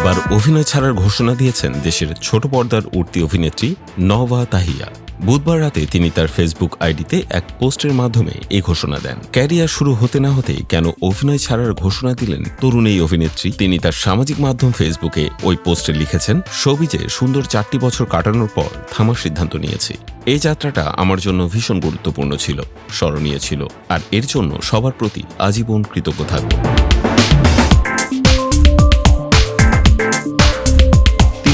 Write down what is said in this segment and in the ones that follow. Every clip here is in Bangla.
এবার অভিনয় ছাড়ার ঘোষণা দিয়েছেন দেশের ছোট পর্দার উঠতি অভিনেত্রী নহবা তাহিয়া। বুধবার রাতে তিনি তার ফেসবুক আইডিতে এক পোস্টের মাধ্যমে এই ঘোষণা দেন। ক্যারিয়ার শুরু হতে না হতেই কেন অভিনয় ছাড়ার ঘোষণা দিলেন তরুণ এই অভিনেত্রী? তিনি তার সামাজিক মাধ্যম ফেসবুকে ওই পোস্টে লিখেছেন, শোবিজে সুন্দর 4টি বছর কাটানোর পর থামার সিদ্ধান্ত নিয়েছি। এই যাত্রাটা আমার জন্য ভীষণ গুরুত্বপূর্ণ ছিল, স্মরণীয় ছিল, আর এর জন্য সবার প্রতি আজীবন কৃতজ্ঞ থাকব।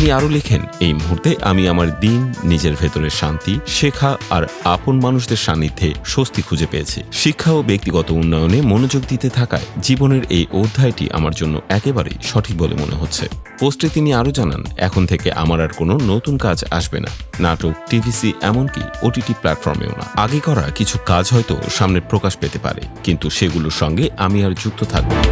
তিনি আরও লেখেন, এই মুহূর্তে আমি আমার দিন, নিজের ভেতরের শান্তি, শেখা আর আপন মানুষদের সান্নিধ্যে স্বস্তি খুঁজে পেয়েছি। শিক্ষা ও ব্যক্তিগত উন্নয়নে মনোযোগ দিতে থাকায় জীবনের এই অধ্যায়টি আমার জন্য একেবারেই সঠিক বলে মনে হচ্ছে। পোস্টে তিনি আরও জানান, এখন থেকে আমার আর কোনো নতুন কাজ আসবে না, নাটক, টিভিসি, এমনকি ওটিটি প্ল্যাটফর্মেও না। আগে করা কিছু কাজ হয়তো সামনে প্রকাশ পেতে পারে, কিন্তু সেগুলোর সঙ্গে আমি আর যুক্ত থাকব না।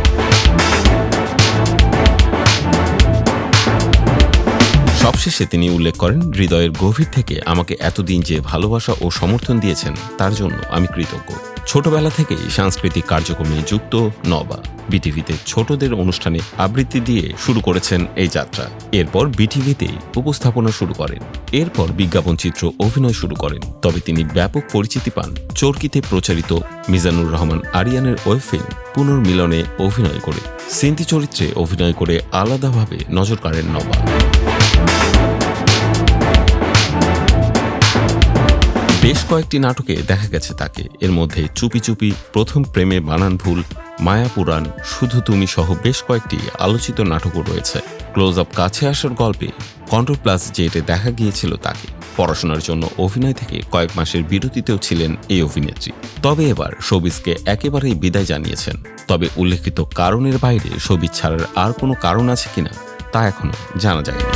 সবশেষে তিনি উল্লেখ করেন, হৃদয়ের গভীর থেকে আমাকে এতদিন যে ভালোবাসা ও সমর্থন দিয়েছেন তার জন্য আমি কৃতজ্ঞ। ছোটবেলা থেকেই সাংস্কৃতিক কার্যক্রমে যুক্ত নবা। বিটিভিতে ছোটদের অনুষ্ঠানে আবৃত্তি দিয়ে শুরু করেছেন এই যাত্রা। এরপর বিটিভিতেই উপস্থাপনা শুরু করেন। এরপর বিজ্ঞাপন চিত্র অভিনয় শুরু করেন। তবে তিনি ব্যাপক পরিচিতি পান চরকিতে প্রচারিত মিজানুর রহমান আরিয়ানের ওয়েব ফিল্ম পুনর্মিলনে অভিনয় করে। সিন্তি চরিত্রে অভিনয় করে আলাদাভাবে নজর কাড়েন নবা। বেশ কয়েকটি নাটকে দেখা গেছে তাকে। এর মধ্যে চুপি চুপি, প্রথম প্রেমে বানান ভুল, মায়াপুরাণ, শুধু তুমি সহ বেশ কয়েকটি আলোচিত নাটকও রয়েছে। ক্লোজ আপ কাছে আসার গল্পে কন্ট্রোল প্লাস জেটে দেখা গিয়েছিল তাকে। পড়াশোনার জন্য অভিনয় থেকে কয়েক মাসের বিরতিতেও ছিলেন এই অভিনেত্রী। তবে এবার শোবিজকে একেবারেই বিদায় জানিয়েছেন। তবে উল্লেখিত কারণের বাইরে শোবিজ ছাড়ার আর কোনো কারণ আছে কিনা তা এখনো জানা যায়নি।